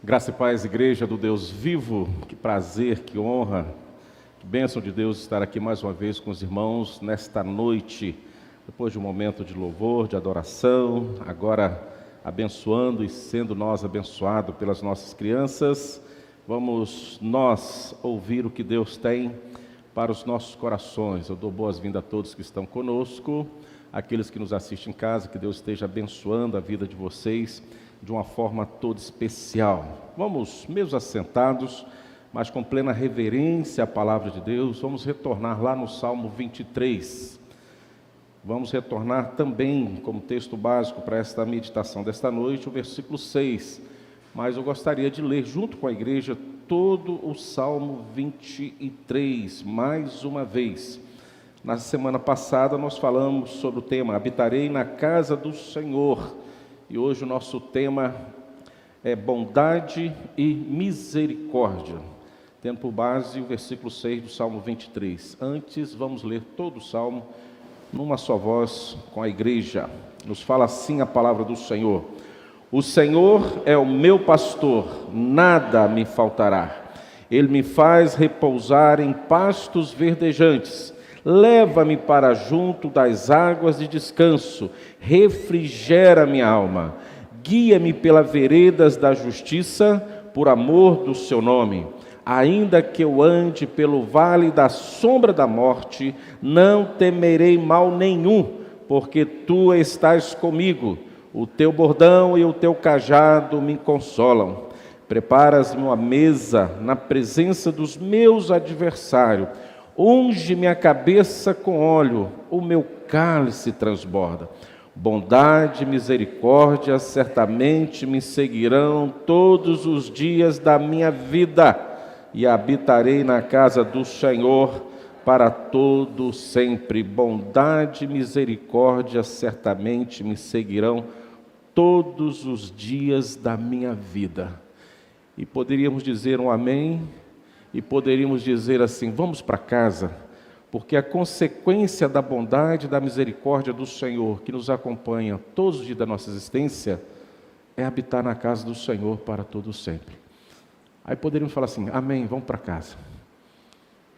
Graça e paz, igreja do Deus vivo, que prazer, que honra, que bênção de Deus estar aqui mais uma vez com os irmãos nesta noite, depois de um momento de louvor, de adoração, agora abençoando e sendo nós abençoados pelas nossas crianças, vamos nós ouvir o que Deus tem para os nossos corações. Eu dou boas-vindas a todos que estão conosco, aqueles que nos assistem em casa, que Deus esteja abençoando a vida de vocês, de uma forma toda especial. Vamos, mesmo assentados, mas com plena reverência à palavra de Deus, vamos retornar lá no Salmo 23. Vamos retornar também, como texto básico para esta meditação desta noite, o versículo 6. Mas eu gostaria de ler junto com a igreja todo o Salmo 23, mais uma vez. Na semana passada nós falamos sobre o tema Habitarei na casa do Senhor. E hoje o nosso tema é bondade e misericórdia, tendo por base o versículo 6 do Salmo 23. Antes, vamos ler todo o Salmo numa só voz com a igreja. Nos fala assim a palavra do Senhor: O Senhor é o meu pastor, nada me faltará. Ele me faz repousar em pastos verdejantes. Leva-me para junto das águas de descanso, refrigera minha alma, guia-me pelas veredas da justiça, por amor do seu nome. Ainda que eu ande pelo vale da sombra da morte, não temerei mal nenhum, porque tu estás comigo, o teu bordão e o teu cajado me consolam. Preparas-me uma mesa na presença dos meus adversários. Unge minha cabeça com óleo, o meu cálice transborda. Bondade e misericórdia certamente me seguirão todos os dias da minha vida, e habitarei na casa do Senhor para todo sempre. Bondade e misericórdia certamente me seguirão todos os dias da minha vida. E poderíamos dizer um amém? E poderíamos dizer assim: vamos para casa, porque a consequência da bondade e da misericórdia do Senhor, que nos acompanha todos os dias da nossa existência, é habitar na casa do Senhor para todo sempre. Aí poderíamos falar assim: amém, vamos para casa.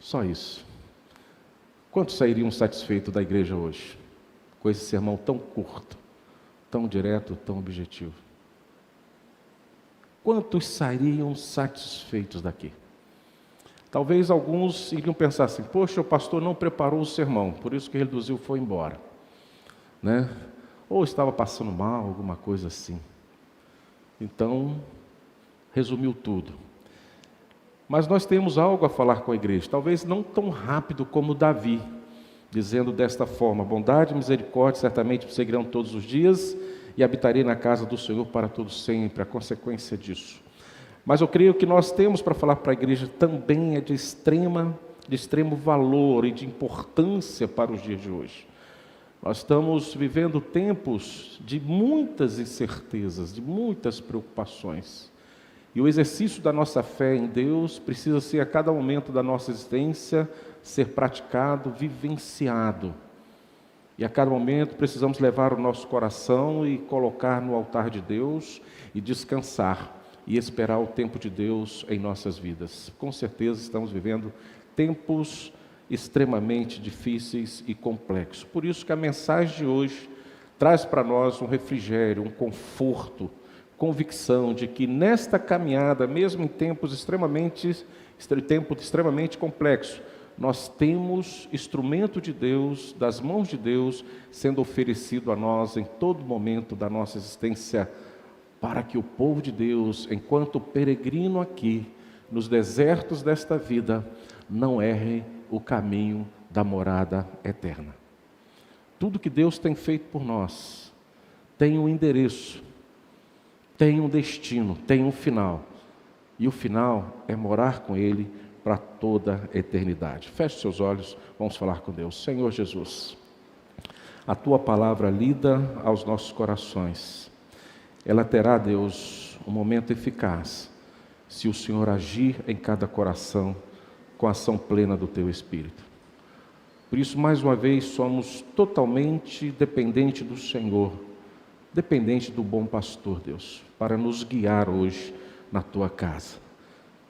Só isso. Quantos sairiam satisfeitos da igreja hoje, com esse sermão tão curto, tão direto, tão objetivo? Quantos sairiam satisfeitos daqui? Talvez alguns iriam pensar assim: poxa, o pastor não preparou o sermão, por isso que reduziu e foi embora, né? Ou estava passando mal, alguma coisa assim. Então, resumiu tudo. Mas nós temos algo a falar com a igreja, talvez não tão rápido como Davi, dizendo desta forma: bondade e misericórdia certamente me seguirão todos os dias, e habitarei na casa do Senhor para todo sempre. A consequência disso. Mas eu creio que nós temos para falar para a igreja também é de extremo valor e de importância para os dias de hoje. Nós estamos vivendo tempos de muitas incertezas, de muitas preocupações. E o exercício da nossa fé em Deus precisa ser, a cada momento da nossa existência, ser praticado, vivenciado. E a cada momento precisamos levar o nosso coração e colocar no altar de Deus e descansar. E esperar o tempo de Deus em nossas vidas. Com certeza estamos vivendo tempos extremamente difíceis e complexos. Por isso que a mensagem de hoje traz para nós um refrigério, um conforto, convicção de que nesta caminhada, mesmo em tempos extremamente complexos, nós temos instrumento de Deus, das mãos de Deus, sendo oferecido a nós em todo momento da nossa existência, para que o povo de Deus, enquanto peregrino aqui, nos desertos desta vida, não erre o caminho da morada eterna. Tudo que Deus tem feito por nós, tem um endereço, tem um destino, tem um final. E o final é morar com Ele para toda a eternidade. Feche seus olhos, vamos falar com Deus. Senhor Jesus, a Tua palavra lida aos nossos corações. Ela terá, Deus, um momento eficaz, se o Senhor agir em cada coração com a ação plena do Teu Espírito. Por isso, mais uma vez, somos totalmente dependentes do Senhor, dependente do bom pastor, Deus, para nos guiar hoje na tua casa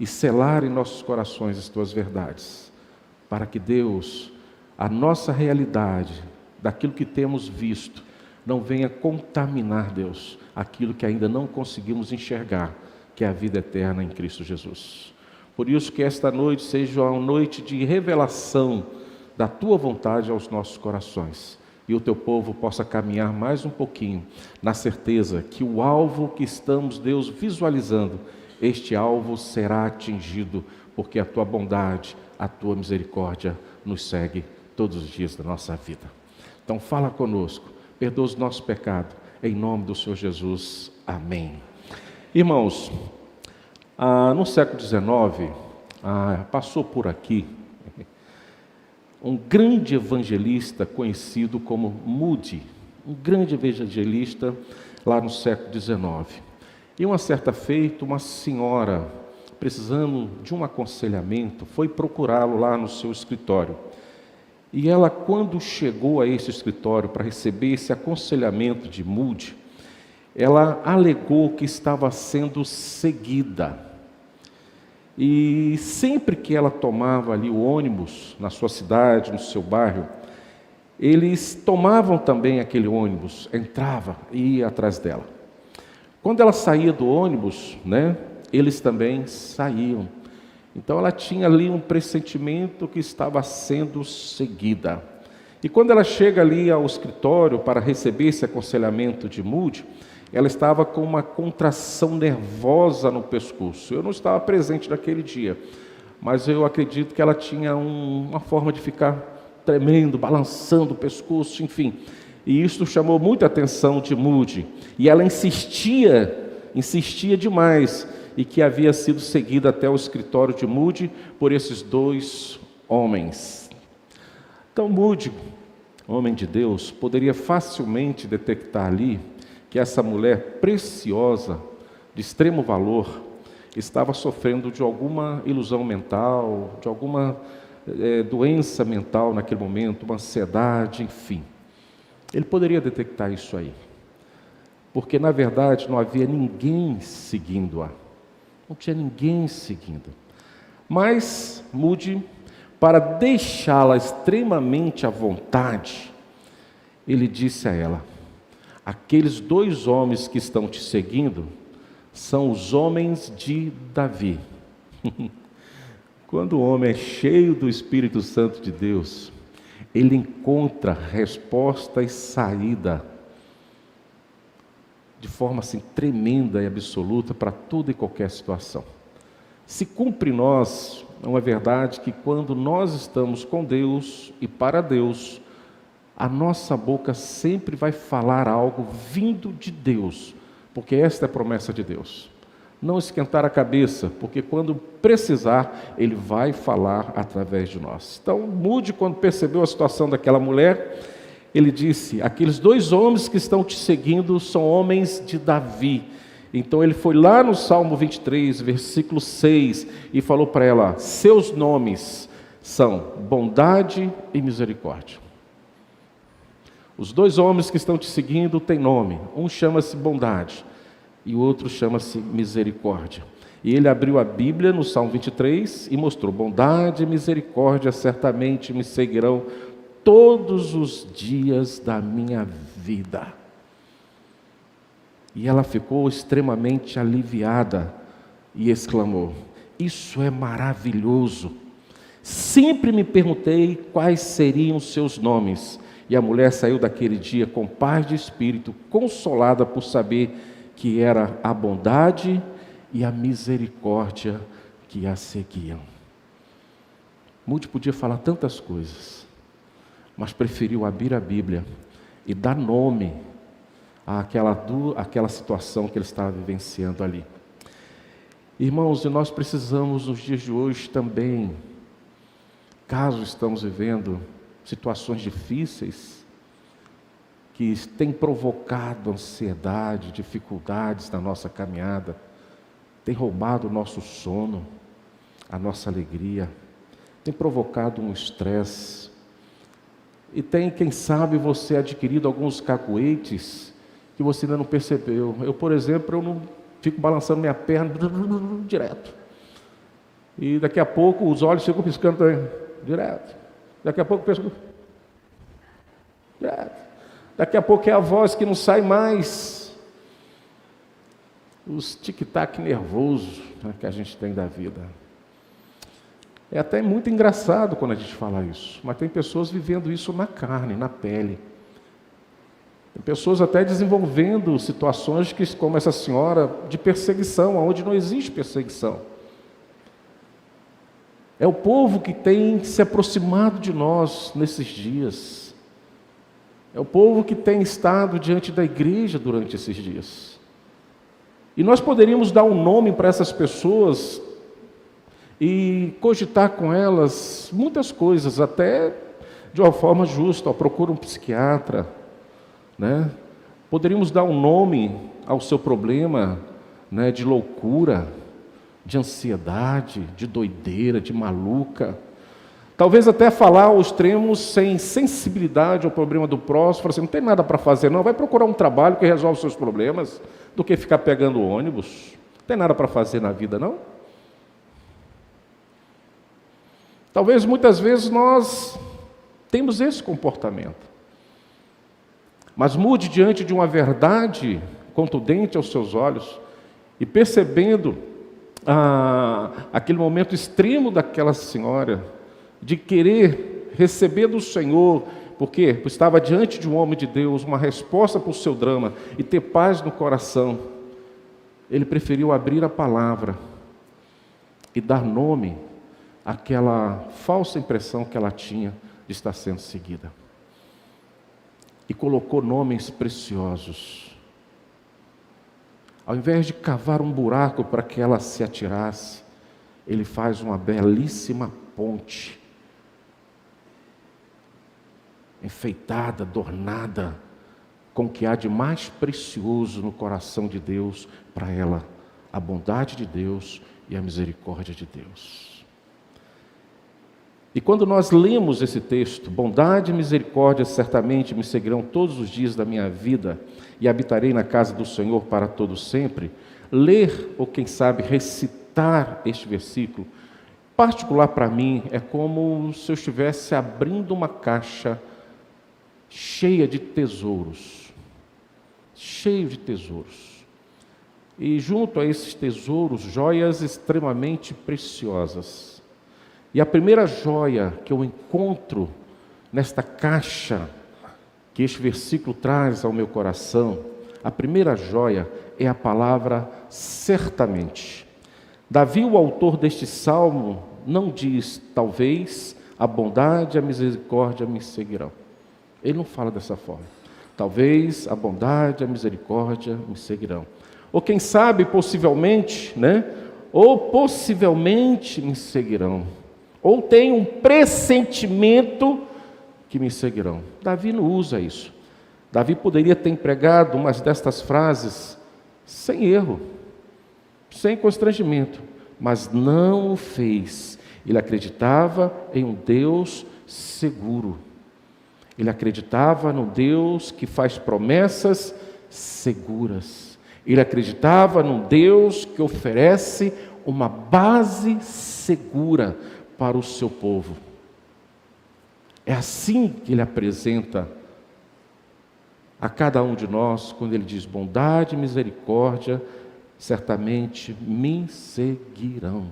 e selar em nossos corações as tuas verdades, para que Deus, a nossa realidade, daquilo que temos visto, não venha contaminar, Deus, aquilo que ainda não conseguimos enxergar, que é a vida eterna em Cristo Jesus. Por isso que esta noite seja uma noite de revelação da tua vontade aos nossos corações, e o teu povo possa caminhar mais um pouquinho, na certeza que o alvo que estamos, Deus, visualizando, este alvo será atingido, porque a tua bondade, a tua misericórdia nos segue todos os dias da nossa vida. Então fala conosco, perdoa os nossos pecados, em nome do Senhor Jesus. Amém. Irmãos, no século XIX, passou por aqui um grande evangelista conhecido como Moody, um grande evangelista lá no século XIX. E uma certa feita, uma senhora, precisando de um aconselhamento, foi procurá-lo lá no seu escritório. E ela, quando chegou a esse escritório para receber esse aconselhamento de Moody, ela alegou que estava sendo seguida. E sempre que ela tomava ali o ônibus na sua cidade, no seu bairro, eles tomavam também aquele ônibus, entrava e ia atrás dela. Quando ela saía do ônibus, eles também saíam. Então ela tinha ali um pressentimento que estava sendo seguida. E quando ela chega ali ao escritório para receber esse aconselhamento de Moody, ela estava com uma contração nervosa no pescoço. Eu não estava presente naquele dia, mas eu acredito que ela tinha uma forma de ficar tremendo, balançando o pescoço, enfim. E isso chamou muita atenção de Moody. E ela insistia demais, e que havia sido seguida até o escritório de Moody por esses dois homens. Então Moody, homem de Deus, poderia facilmente detectar ali que essa mulher preciosa, de extremo valor, estava sofrendo de alguma ilusão mental, de alguma doença mental naquele momento, uma ansiedade, enfim. Ele poderia detectar isso aí, porque na verdade não havia ninguém seguindo-a, não tinha ninguém seguindo. Mas Moody, para deixá-la extremamente à vontade, ele disse a ela: aqueles dois homens que estão te seguindo são os homens de Davi. Quando o homem é cheio do Espírito Santo de Deus, ele encontra resposta e saída de forma assim tremenda e absoluta para toda e qualquer situação. Se cumpre em nós uma verdade que quando nós estamos com Deus e para Deus, a nossa boca sempre vai falar algo vindo de Deus, porque esta é a promessa de Deus. Não esquentar a cabeça, porque quando precisar, Ele vai falar através de nós. Então, Moody, quando percebeu a situação daquela mulher, ele disse: aqueles dois homens que estão te seguindo são homens de Davi. Então ele foi lá no Salmo 23, versículo 6, e falou para ela: seus nomes são bondade e misericórdia. Os dois homens que estão te seguindo têm nome, um chama-se bondade e o outro chama-se misericórdia. E ele abriu a Bíblia no Salmo 23 e mostrou: bondade e misericórdia certamente me seguirão todos os dias da minha vida. E ela ficou extremamente aliviada e exclamou: isso é maravilhoso. Sempre me perguntei quais seriam os seus nomes. E a mulher saiu daquele dia com paz de espírito, consolada por saber que era a bondade e a misericórdia que a seguiam. Moody podia falar tantas coisas, mas preferiu abrir a Bíblia e dar nome àquela situação que ele estava vivenciando ali. Irmãos, e nós precisamos nos dias de hoje também, caso estamos vivendo situações difíceis, que têm provocado ansiedade, dificuldades na nossa caminhada, tem roubado o nosso sono, a nossa alegria, tem provocado um estresse, e tem, quem sabe, você adquirido alguns cacuetes que você ainda não percebeu. Eu, por exemplo, fico balançando minha perna direto. E daqui a pouco os olhos ficam piscando também, direto. Daqui a pouco penso, direto. Daqui a pouco é a voz que não sai mais. Os tic-tac nervosos, né, que a gente tem da vida. É até muito engraçado quando a gente fala isso, mas tem pessoas vivendo isso na carne, na pele. Tem pessoas até desenvolvendo situações que, como essa senhora, de perseguição, onde não existe perseguição. É o povo que tem se aproximado de nós nesses dias. É o povo que tem estado diante da igreja durante esses dias. E nós poderíamos dar um nome para essas pessoas e cogitar com elas muitas coisas, até de uma forma justa. Procura um psiquiatra, né? Poderíamos dar um nome ao seu problema, né, de loucura, de ansiedade, de doideira, de maluca. Talvez até falar ao extremo sem sensibilidade ao problema do próximo, falar assim, não tem nada para fazer não, vai procurar um trabalho que resolve os seus problemas, do que ficar pegando ônibus. Não tem nada para fazer na vida não? Talvez muitas vezes nós temos esse comportamento. Mas mude diante de uma verdade contundente aos seus olhos e percebendo aquele momento extremo daquela senhora, de querer receber do Senhor, porque estava diante de um homem de Deus, uma resposta para o seu drama, e ter paz no coração. Ele preferiu abrir a palavra e dar nome àquela falsa impressão que ela tinha de estar sendo seguida. E colocou nomes preciosos. Ao invés de cavar um buraco para que ela se atirasse, ele faz uma belíssima ponte, enfeitada, adornada, com o que há de mais precioso no coração de Deus para ela, a bondade de Deus e a misericórdia de Deus. E quando nós lemos esse texto, bondade e misericórdia certamente me seguirão todos os dias da minha vida, e habitarei na casa do Senhor para todo sempre, ler, ou quem sabe recitar este versículo, particular para mim, é como se eu estivesse abrindo uma caixa cheia de tesouros, cheio de tesouros, e junto a esses tesouros, joias extremamente preciosas. E a primeira joia que eu encontro nesta caixa que este versículo traz ao meu coração, a primeira joia é a palavra certamente. Davi, o autor deste salmo, não diz talvez a bondade e a misericórdia me seguirão. Ele não fala dessa forma. Talvez a bondade e a misericórdia me seguirão. Ou quem sabe, possivelmente, né? Ou possivelmente me seguirão. Ou tem um pressentimento que me seguirão. Davi não usa isso. Davi poderia ter empregado umas destas frases sem erro, sem constrangimento, mas não o fez. Ele acreditava em um Deus seguro. Ele acreditava no Deus que faz promessas seguras. Ele acreditava num Deus que oferece uma base segura para o seu povo. É assim que ele apresenta a cada um de nós, quando ele diz bondade e misericórdia, certamente me seguirão.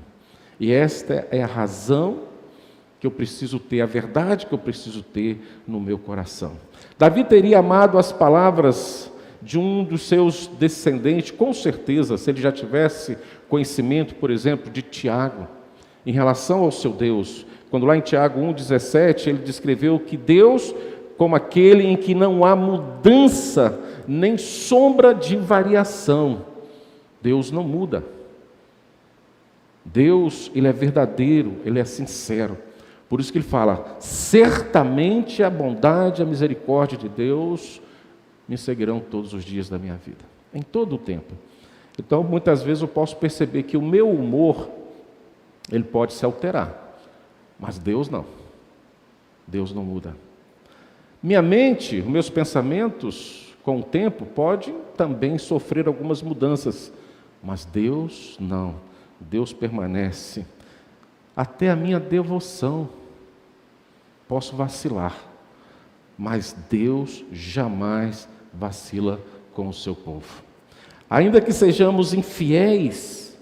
E esta é a razão que eu preciso ter, a verdade que eu preciso ter no meu coração. Davi teria amado as palavras de um dos seus descendentes, com certeza, se ele já tivesse conhecimento, por exemplo, de Tiago, em relação ao seu Deus. Quando lá em Tiago 1,17, ele descreveu que Deus, como aquele em que não há mudança, nem sombra de variação. Deus não muda. Deus, ele é verdadeiro, ele é sincero. Por isso que ele fala, certamente a bondade e a misericórdia de Deus me seguirão todos os dias da minha vida, em todo o tempo. Então, muitas vezes eu posso perceber que o meu humor, ele pode se alterar. Mas Deus não. Deus não muda. Minha mente, os meus pensamentos, com o tempo, podem também sofrer algumas mudanças. Mas Deus não, Deus permanece. Até a minha devoção, posso vacilar, mas Deus jamais vacila com o seu povo. Ainda que sejamos infiéis,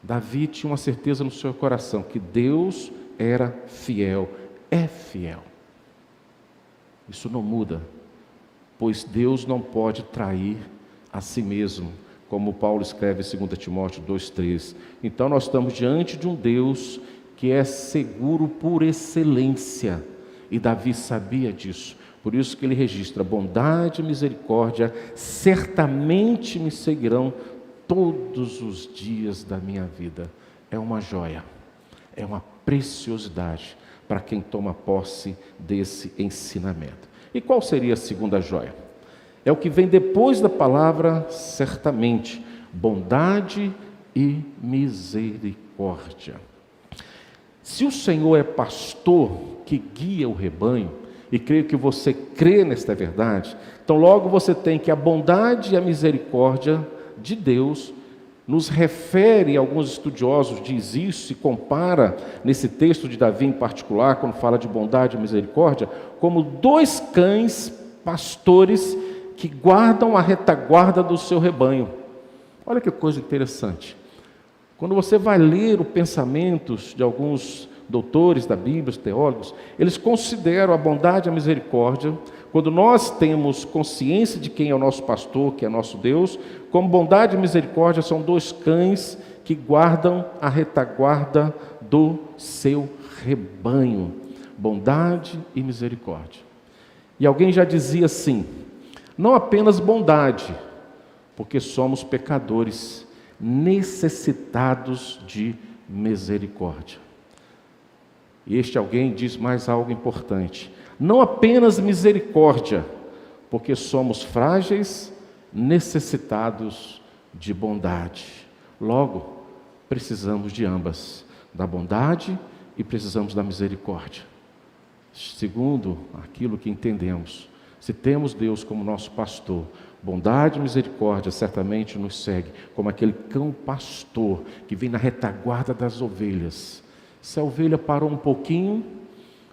Davi tinha uma certeza no seu coração, que Deus era fiel, é fiel. Isso não muda, pois Deus não pode trair a si mesmo, como Paulo escreve em 2 Timóteo 2,3. Então nós estamos diante de um Deus que é seguro por excelência, e Davi sabia disso, por isso que ele registra: bondade e misericórdia certamente me seguirão todos os dias da minha vida. É uma joia, é uma preciosidade para quem toma posse desse ensinamento. E qual seria a segunda joia? É o que vem depois da palavra certamente: bondade e misericórdia. Se o Senhor é pastor que guia o rebanho, e creio que você crê nesta verdade, então logo você tem que a bondade e a misericórdia de Deus nos refere, alguns estudiosos diz isso, se compara nesse texto de Davi em particular, quando fala de bondade e misericórdia, como dois cães pastores que guardam a retaguarda do seu rebanho. Olha que coisa interessante. Quando você vai ler os pensamentos de alguns doutores da Bíblia, os teólogos, eles consideram a bondade e a misericórdia, quando nós temos consciência de quem é o nosso pastor, que é nosso Deus, como bondade e misericórdia são dois cães que guardam a retaguarda do seu rebanho. Bondade e misericórdia. E alguém já dizia assim: não apenas bondade, porque somos pecadores, necessitados de misericórdia. E este alguém diz mais algo importante: não apenas misericórdia, porque somos frágeis, necessitados de bondade. Logo, precisamos de ambas, da bondade e precisamos da misericórdia. Segundo aquilo que entendemos, se temos Deus como nosso pastor, bondade e misericórdia certamente nos segue, como aquele cão pastor que vem na retaguarda das ovelhas. Se a ovelha parou um pouquinho,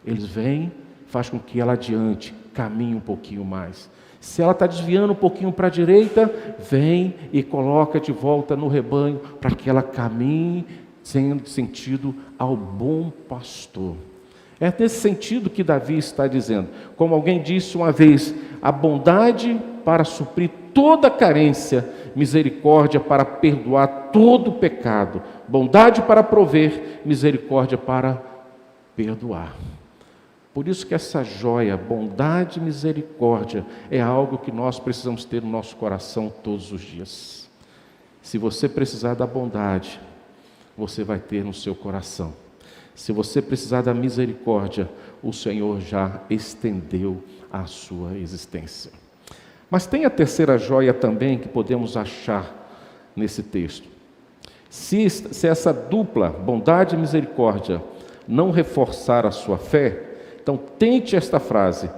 eles vêm, faz com que ela adiante, caminhe um pouquinho mais. Se ela está desviando um pouquinho para a direita, vem e coloca de volta no rebanho, para que ela caminhe sendo sentido ao bom pastor. É nesse sentido que Davi está dizendo. Como alguém disse uma vez: a bondade para suprir toda carência, misericórdia para perdoar todo pecado, bondade para prover, misericórdia para perdoar. Por isso que essa joia, bondade e misericórdia, é algo que nós precisamos ter no nosso coração todos os dias. Se você precisar da bondade, você vai ter no seu coração. Se você precisar da misericórdia, o Senhor já estendeu a sua existência. Mas tem a terceira joia também que podemos achar nesse texto. Se essa dupla, bondade e misericórdia, não reforçar a sua fé, então tente esta frase: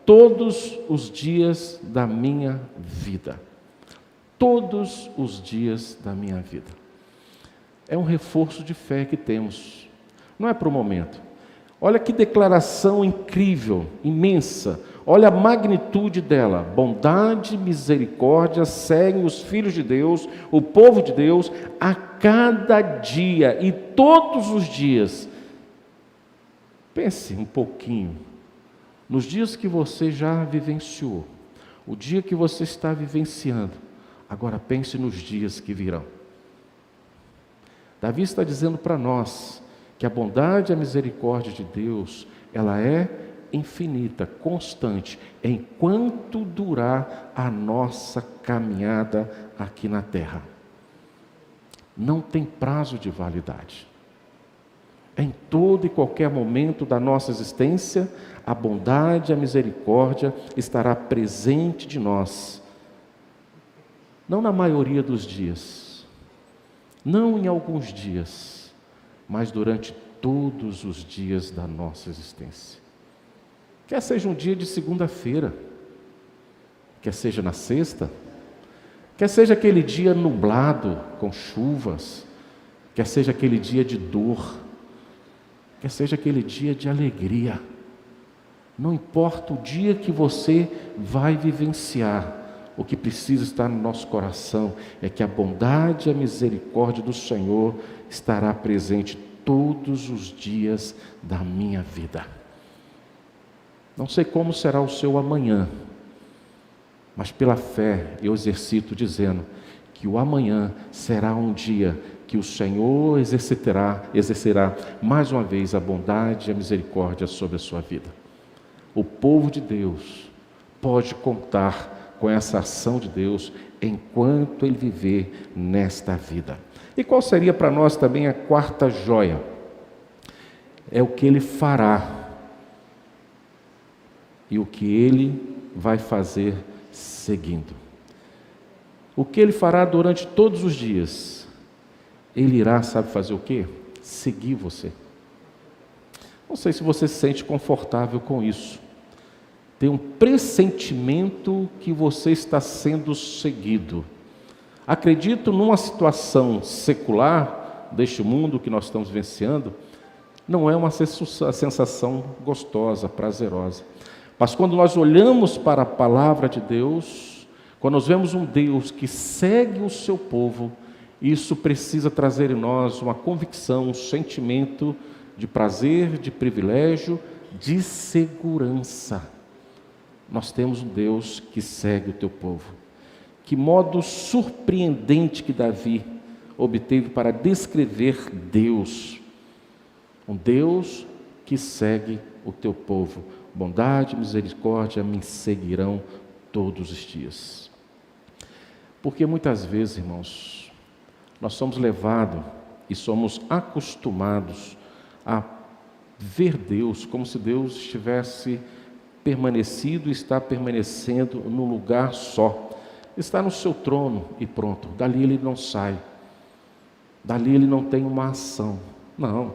todos os dias da minha vida. Todos os dias da minha vida. É um reforço de fé que temos. Não é para o momento. Olha que declaração incrível, imensa. Olha a magnitude dela. Bondade e misericórdia seguem os filhos de Deus, o povo de Deus, a cada dia e todos os dias. Pense um pouquinho nos dias que você já vivenciou, o dia que você está vivenciando. Agora pense nos dias que virão. Davi está dizendo para nós que a bondade e a misericórdia de Deus, ela é infinita, constante, enquanto durar a nossa caminhada aqui na terra. Não tem prazo de validade. Em todo e qualquer momento da nossa existência, a bondade e a misericórdia estará presente de nós. Não na maioria dos dias, não em alguns dias, mas durante todos os dias da nossa existência. Quer seja um dia de segunda-feira, quer seja na sexta, Quer seja aquele dia nublado, com chuvas, quer seja aquele dia de dor, quer seja aquele dia de alegria. Não importa o dia que você vai vivenciar, o que precisa estar no nosso coração é que a bondade e a misericórdia do Senhor estará presente todos os dias da minha vida. Não sei como será o seu amanhã, mas pela fé eu exercito dizendo que o amanhã será um dia que o Senhor exercerá mais uma vez a bondade e a misericórdia sobre a sua vida. O povo de Deus pode contar com essa ação de Deus enquanto ele viver nesta vida. E qual seria para nós também a quarta joia? É o que ele fará e o que ele vai fazer seguindo. O que ele fará durante todos os dias? Ele irá, sabe fazer o quê? Seguir você. Não sei se você se sente confortável com isso. Tem um pressentimento que você está sendo seguido. Acredito numa situação secular deste mundo que nós estamos vivenciando, não é uma sensação gostosa, prazerosa. Mas quando nós olhamos para a palavra de Deus, quando nós vemos um Deus que segue o seu povo, isso precisa trazer em nós uma convicção, um sentimento de prazer, de privilégio, de segurança. Nós temos um Deus que segue o teu povo. Que modo surpreendente que Davi obteve para descrever Deus. Um Deus que segue o teu povo. Bondade e misericórdia me seguirão todos os dias. Porque muitas vezes, irmãos, nós somos levados e somos acostumados a ver Deus como se Deus estivesse permanecido e está permanecendo num lugar só. Está no seu trono e pronto. Dali ele não sai. Dali ele não tem uma ação. Não.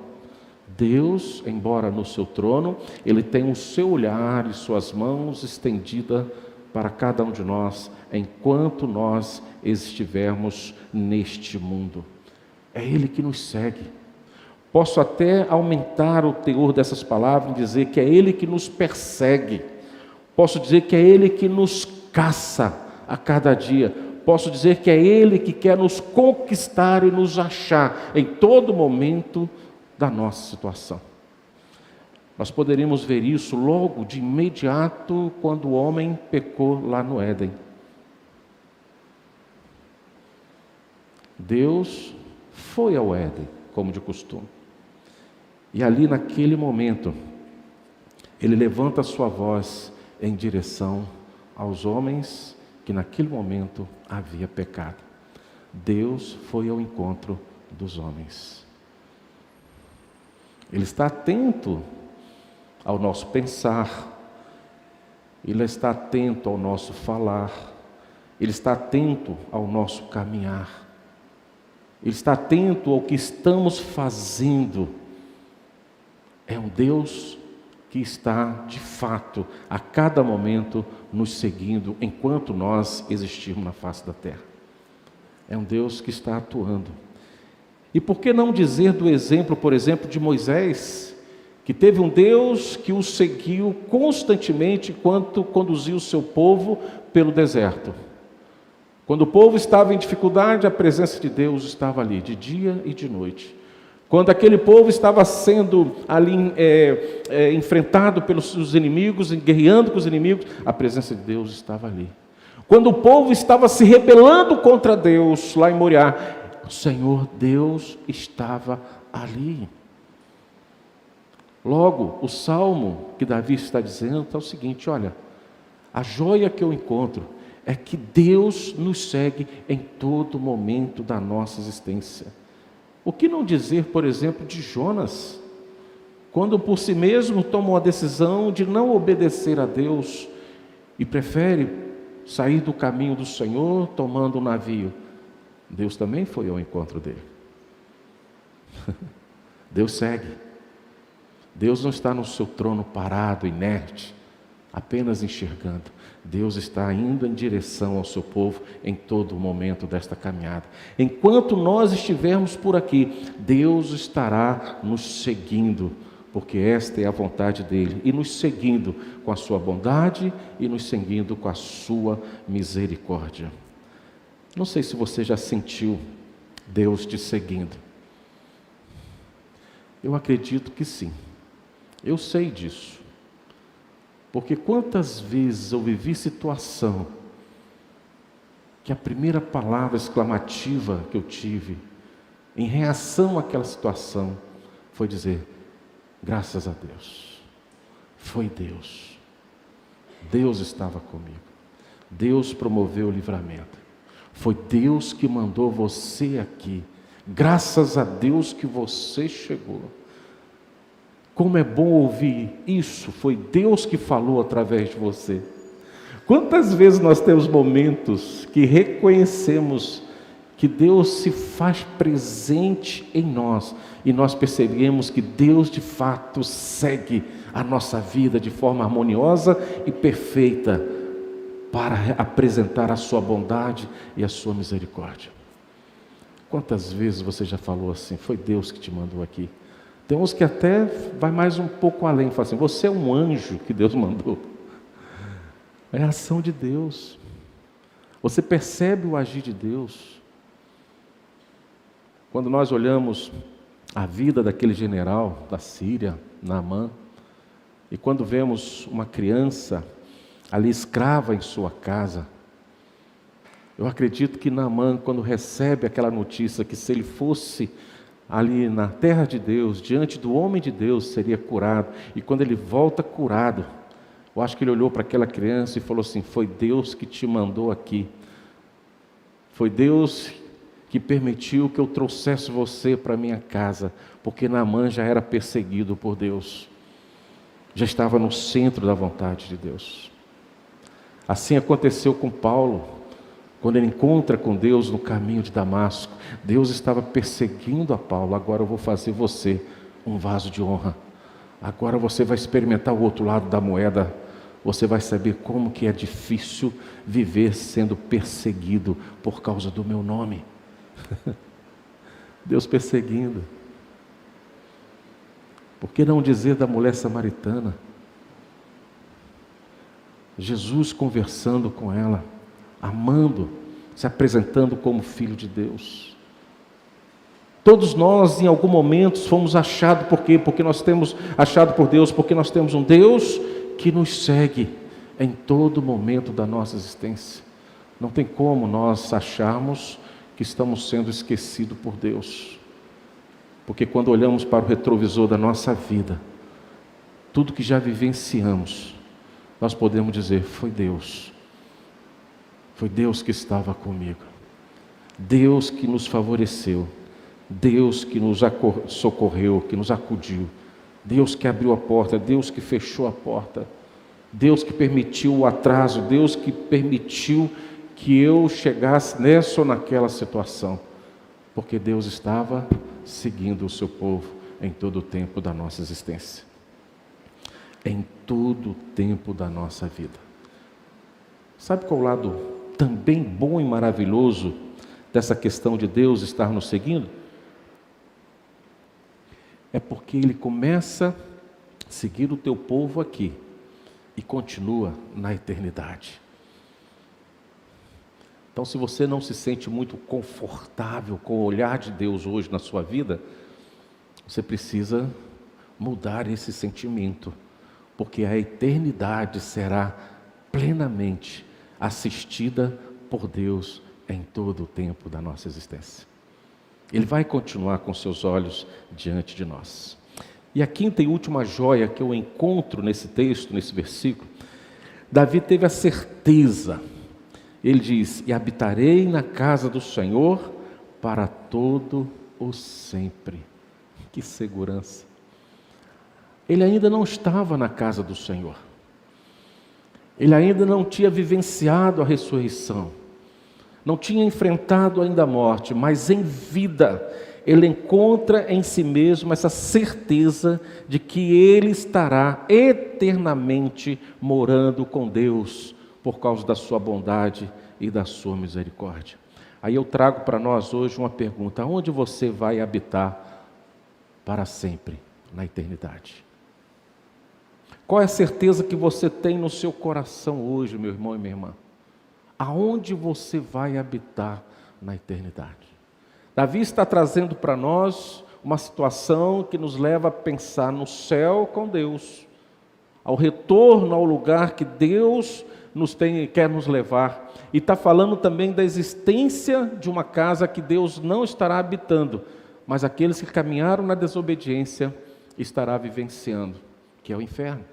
Deus, embora no seu trono, ele tem o seu olhar e suas mãos estendidas para cada um de nós, enquanto nós estivermos neste mundo. É ele que nos segue. Posso até aumentar o teor dessas palavras e dizer que é ele que nos persegue. Posso dizer que é ele que nos caça a cada dia. Posso dizer que é ele que quer nos conquistar e nos achar em todo momento da nossa situação. Nós poderíamos ver isso logo de imediato quando o homem pecou lá no Éden. Deus foi ao Éden, como de costume. E ali naquele momento, ele levanta a sua voz em direção aos homens que naquele momento havia pecado. Deus foi ao encontro dos homens. Ele está atento ao nosso pensar, ele está atento ao nosso falar, ele está atento ao nosso caminhar, ele está atento ao que estamos fazendo. É um Deus que está, de fato, a cada momento nos seguindo enquanto nós existirmos na face da terra. É um Deus que está atuando. E por que não dizer do exemplo, por exemplo, de Moisés, que teve um Deus que o seguiu constantemente enquanto conduziu o seu povo pelo deserto. Quando o povo estava em dificuldade, a presença de Deus estava ali, de dia e de noite. Quando aquele povo estava sendo ali enfrentado pelos seus inimigos, guerreando com os inimigos, a presença de Deus estava ali. Quando o povo estava se rebelando contra Deus, lá em Moriá, o Senhor Deus estava ali. Logo, o salmo que Davi está dizendo é o seguinte: olha, a joia que eu encontro é que Deus nos segue em todo momento da nossa existência. O que não dizer, por exemplo, de Jonas, quando por si mesmo tomou a decisão de não obedecer a Deus e prefere sair do caminho do Senhor tomando um navio. Deus também foi ao encontro dele. Deus segue. Deus não está no seu trono parado, inerte, apenas enxergando. Deus está indo em direção ao seu povo em todo momento desta caminhada. Enquanto nós estivermos por aqui, Deus estará nos seguindo, porque esta é a vontade dele, e nos seguindo com a sua bondade e nos seguindo com a sua misericórdia. Não sei se você já sentiu Deus te seguindo. Eu acredito que sim. Eu sei disso. Porque quantas vezes eu vivi situação que a primeira palavra exclamativa que eu tive em reação àquela situação foi dizer: graças a Deus, foi Deus. Deus estava comigo. Deus promoveu o livramento. Foi Deus que mandou você aqui. Graças a Deus que você chegou. Como é bom ouvir isso, foi Deus que falou através de você. Quantas vezes nós temos momentos que reconhecemos que Deus se faz presente em nós e nós percebemos que Deus de fato segue a nossa vida de forma harmoniosa e perfeita para apresentar a sua bondade e a sua misericórdia. Quantas vezes você já falou assim: foi Deus que te mandou aqui? Tem uns que até vai mais um pouco além, fala assim: você é um anjo que Deus mandou. É a ação de Deus. Você percebe o agir de Deus. Quando nós olhamos a vida daquele general da Síria, Naamã, e quando vemos uma criança ali escrava em sua casa, eu acredito que Naamã, quando recebe aquela notícia que se ele fosse ali na terra de Deus, diante do homem de Deus, seria curado, e quando ele volta curado, eu acho que ele olhou para aquela criança e falou assim: foi Deus que te mandou aqui, foi Deus que permitiu que eu trouxesse você para minha casa, porque Naamã já era perseguido por Deus, já estava no centro da vontade de Deus. Assim aconteceu com Paulo, quando ele encontra com Deus no caminho de Damasco. Deus estava perseguindo a Paulo: agora eu vou fazer você um vaso de honra, agora você vai experimentar o outro lado da moeda, você vai saber como que é difícil viver sendo perseguido por causa do meu nome. Deus perseguindo. Por que não dizer da mulher samaritana? Jesus conversando com ela, amando, se apresentando como filho de Deus. Todos nós em algum momento fomos achados. Por quê? Porque nós temos achado por Deus, porque nós temos um Deus que nos segue em todo momento da nossa existência. Não tem como nós acharmos que estamos sendo esquecidos por Deus, porque quando olhamos para o retrovisor da nossa vida, tudo que já vivenciamos, nós podemos dizer: foi Deus que estava comigo, Deus que nos favoreceu, Deus que nos socorreu, que nos acudiu, Deus que abriu a porta, Deus que fechou a porta, Deus que permitiu o atraso, Deus que permitiu que eu chegasse nessa ou naquela situação, porque Deus estava seguindo o seu povo em todo o tempo da nossa existência, em todo o tempo da nossa vida. Sabe qual é o lado também bom e maravilhoso dessa questão de Deus estar nos seguindo? É porque Ele começa a seguir o teu povo aqui e continua na eternidade. Então, se você não se sente muito confortável com o olhar de Deus hoje na sua vida, você precisa mudar esse sentimento, porque a eternidade será plenamente assistida por Deus em todo o tempo da nossa existência. Ele vai continuar com seus olhos diante de nós. E a quinta e última joia que eu encontro nesse texto, nesse versículo, Davi teve a certeza. Ele diz: e habitarei na casa do Senhor para todo o sempre. Que segurança! Ele ainda não estava na casa do Senhor. Ele ainda não tinha vivenciado a ressurreição. Não tinha enfrentado ainda a morte, mas em vida ele encontra em si mesmo essa certeza de que ele estará eternamente morando com Deus, por causa da sua bondade e da sua misericórdia. Aí eu trago para nós hoje uma pergunta: onde você vai habitar para sempre, na eternidade? Qual é a certeza que você tem no seu coração hoje, meu irmão e minha irmã? Aonde você vai habitar na eternidade? Davi está trazendo para nós uma situação que nos leva a pensar no céu com Deus, ao retorno ao lugar que Deus quer nos levar, e está falando também da existência de uma casa que Deus não estará habitando, mas aqueles que caminharam na desobediência estará vivenciando, que é o inferno.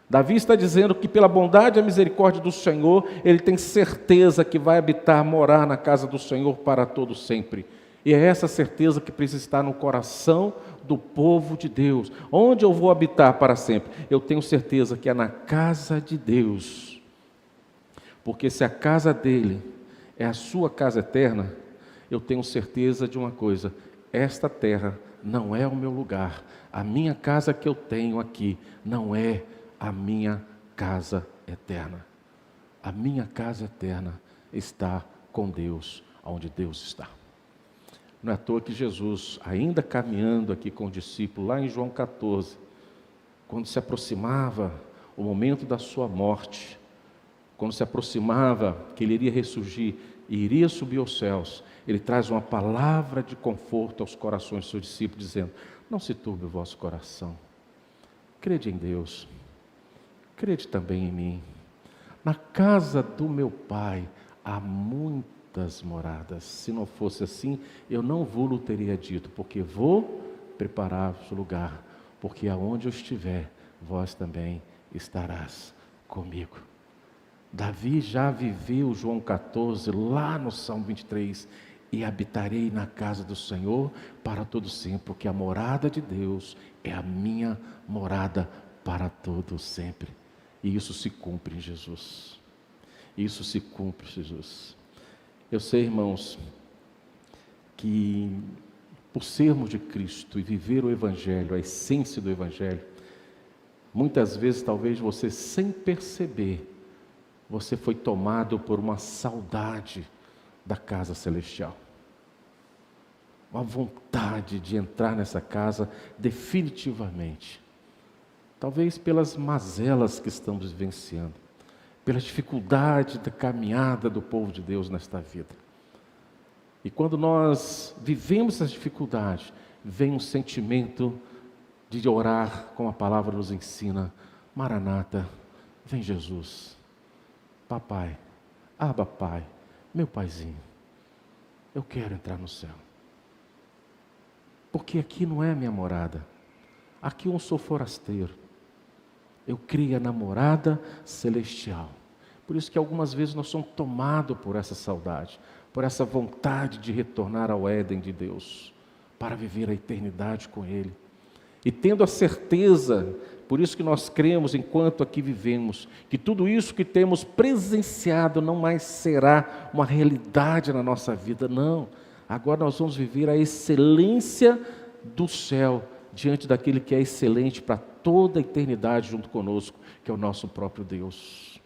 Davi está dizendo que pela bondade e a misericórdia do Senhor, ele tem certeza que vai habitar, morar na casa do Senhor para todo sempre. E é essa certeza que precisa estar no coração do povo de Deus. Onde eu vou habitar para sempre? Eu tenho certeza que é na casa de Deus. Porque se a casa dele é a sua casa eterna, eu tenho certeza de uma coisa: esta terra não é o meu lugar. A minha casa que eu tenho aqui não é a minha casa eterna. A minha casa eterna está com Deus, onde Deus está. Não é à toa que Jesus, ainda caminhando aqui com o discípulo, lá em João 14, quando se aproximava o momento da sua morte, quando se aproximava que ele iria ressurgir e iria subir aos céus, ele traz uma palavra de conforto aos corações dos seus discípulos, dizendo: não se turbe o vosso coração, crede em Deus, crede também em mim. Na casa do meu Pai há muitas moradas. Se não fosse assim, eu não vou-lo teria dito, porque vou preparar-vos lugar, porque aonde eu estiver, vós também estarás comigo. Davi já viveu João 14, lá no Salmo 23, e habitarei na casa do Senhor para todo sempre, porque a morada de Deus é a minha morada para todo sempre. E isso se cumpre em Jesus. Isso se cumpre em Jesus. Eu sei, irmãos, que por sermos de Cristo e viver o Evangelho, a essência do Evangelho, muitas vezes, talvez você, sem perceber, você foi tomado por uma saudade da casa celestial. Uma vontade de entrar nessa casa definitivamente. Talvez pelas mazelas que estamos vivenciando, pela dificuldade da caminhada do povo de Deus nesta vida. E quando nós vivemos essas dificuldades, vem um sentimento de orar, como a palavra nos ensina: Maranata, vem Jesus. Papai, Abba Pai, meu paizinho, eu quero entrar no céu. Porque aqui não é a minha morada, aqui eu sou forasteiro. Eu criei a namorada celestial. Por isso que algumas vezes nós somos tomados por essa saudade, por essa vontade de retornar ao Éden de Deus, para viver a eternidade com Ele. E tendo a certeza, por isso que nós cremos enquanto aqui vivemos, que tudo isso que temos presenciado não mais será uma realidade na nossa vida, não. Agora nós vamos viver a excelência do céu, diante daquele que é excelente para toda a eternidade junto conosco, que é o nosso próprio Deus.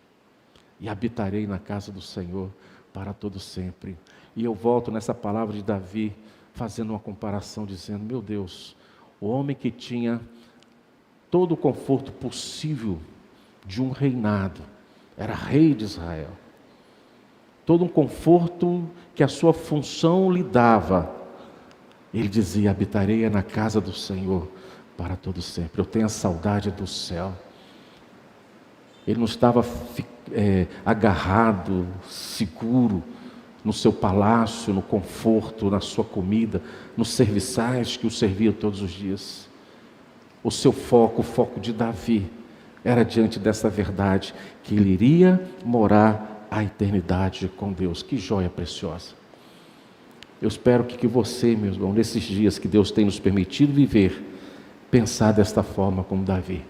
E habitarei na casa do Senhor para todo sempre. E eu volto nessa palavra de Davi, fazendo uma comparação, dizendo: meu Deus, o homem que tinha todo o conforto possível de um reinado, era rei de Israel, todo um conforto que a sua função lhe dava, ele dizia: habitarei na casa do Senhor para todo sempre. Eu tenho a saudade do céu. Ele não estava agarrado, seguro no seu palácio, no conforto, na sua comida, nos serviçais que o serviam todos os dias. O seu foco, o foco de Davi, era diante dessa verdade, que ele iria morar a eternidade com Deus. Que joia preciosa! Eu espero que você, meu irmão, nesses dias que Deus tem nos permitido viver, pensar desta forma como Davi: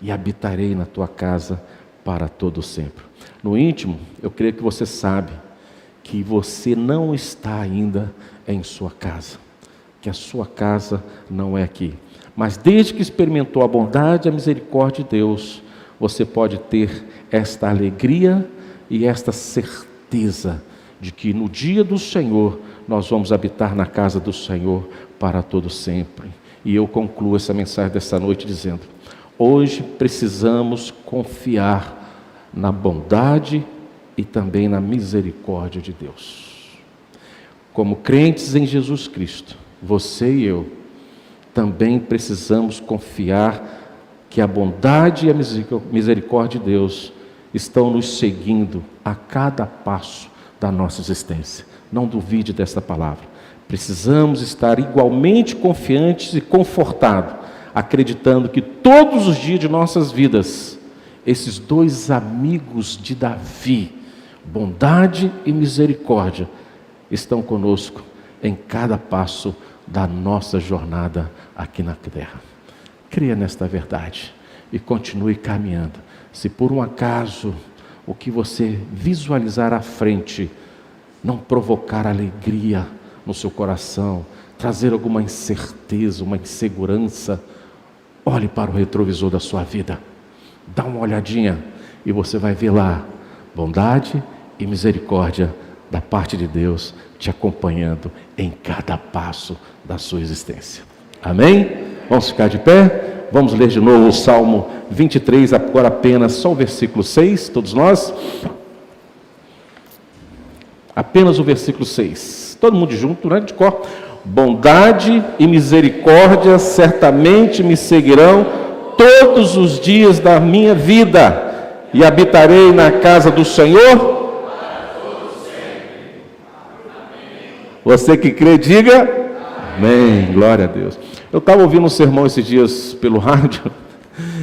e habitarei na tua casa para todo sempre. No íntimo, eu creio que você sabe que você não está ainda em sua casa, que a sua casa não é aqui. Mas desde que experimentou a bondade e a misericórdia de Deus, você pode ter esta alegria e esta certeza de que no dia do Senhor nós vamos habitar na casa do Senhor para todo sempre. E eu concluo essa mensagem dessa noite dizendo: hoje precisamos confiar na bondade e também na misericórdia de Deus. Como crentes em Jesus Cristo, você e eu também precisamos confiar que a bondade e a misericórdia de Deus estão nos seguindo a cada passo da nossa existência. Não duvide desta palavra. Precisamos estar igualmente confiantes e confortados, acreditando que todos os dias de nossas vidas, esses dois amigos de Davi, bondade e misericórdia, estão conosco em cada passo da nossa jornada aqui na terra. Creia nesta verdade e continue caminhando. Se por um acaso o que você visualizar à frente não provocar alegria no seu coração, trazer alguma incerteza, uma insegurança, olhe para o retrovisor da sua vida, dá uma olhadinha e você vai ver lá bondade e misericórdia da parte de Deus te acompanhando em cada passo da sua existência. Amém? Vamos ficar de pé? Vamos ler de novo o Salmo 23, agora apenas só o versículo 6, todos nós. Apenas o versículo 6. Todo mundo junto, né? De cor. Bondade e misericórdia certamente me seguirão todos os dias da minha vida, e habitarei na casa do Senhor. Você que crê, diga amém. Glória a Deus. Eu estava ouvindo um sermão esses dias pelo rádio,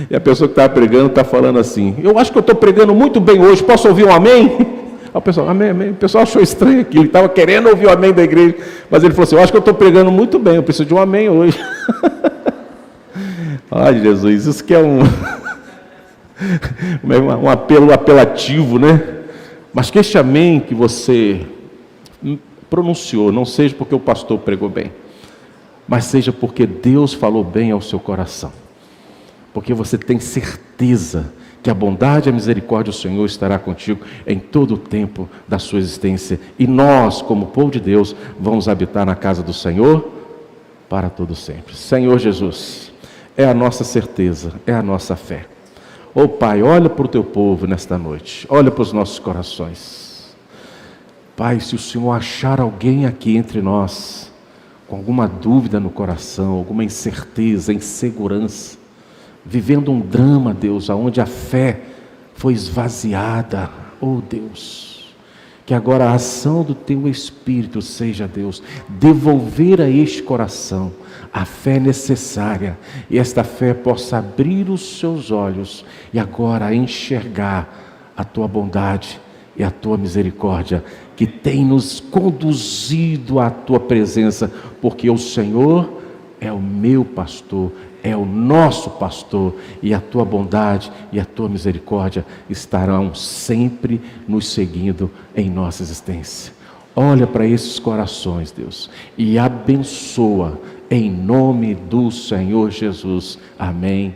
e a pessoa que estava pregando está falando assim: eu acho que eu estou pregando muito bem hoje, posso ouvir um amém? O pessoal, amém, amém. O pessoal achou estranho aquilo, ele estava querendo ouvir o amém da igreja, mas ele falou assim: eu acho que eu estou pregando muito bem, eu preciso de um amém hoje. Ai, Jesus, isso que é um apelo apelativo, né? Mas que este amém que você pronunciou não seja porque o pastor pregou bem, mas seja porque Deus falou bem ao seu coração, porque você tem certeza que a bondade e a misericórdia do Senhor estará contigo em todo o tempo da sua existência, e nós, como povo de Deus, vamos habitar na casa do Senhor para todo sempre. Senhor Jesus, é a nossa certeza, é a nossa fé. Ó Pai, olha para o teu povo nesta noite, olha para os nossos corações. Pai, se o Senhor achar alguém aqui entre nós com alguma dúvida no coração, alguma incerteza, insegurança, vivendo um drama, Deus, aonde a fé foi esvaziada, oh Deus, que agora a ação do Teu Espírito seja, Deus, devolver a este coração a fé necessária, e esta fé possa abrir os seus olhos e agora enxergar a Tua bondade e a Tua misericórdia, que tem nos conduzido à Tua presença, porque o Senhor é o meu pastor, é o nosso pastor, e a Tua bondade e a Tua misericórdia estarão sempre nos seguindo em nossa existência. Olha para esses corações, Deus, e abençoa em nome do Senhor Jesus. Amém.